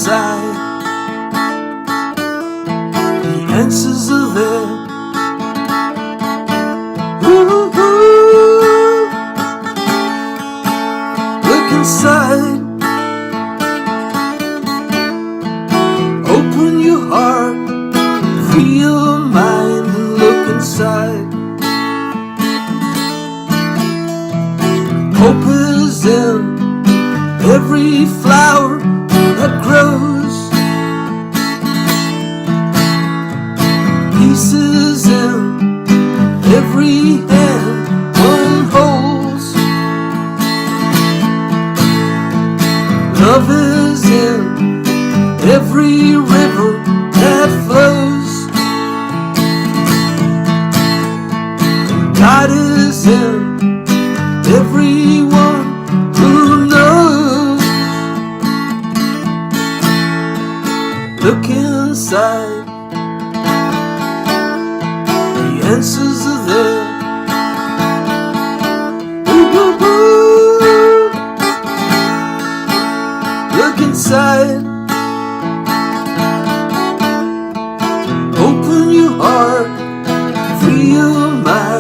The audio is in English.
inside. The answers are there. Ooh, look inside. Open your heart, free your mind, and look inside. Hope is in every flower that grows. Peace is in every hand one holds. Love is in every river that flows. God is in everyone who knows. Look inside. The answers are there. Ooh, ooh, ooh. Look inside. Open your heart, free your mind.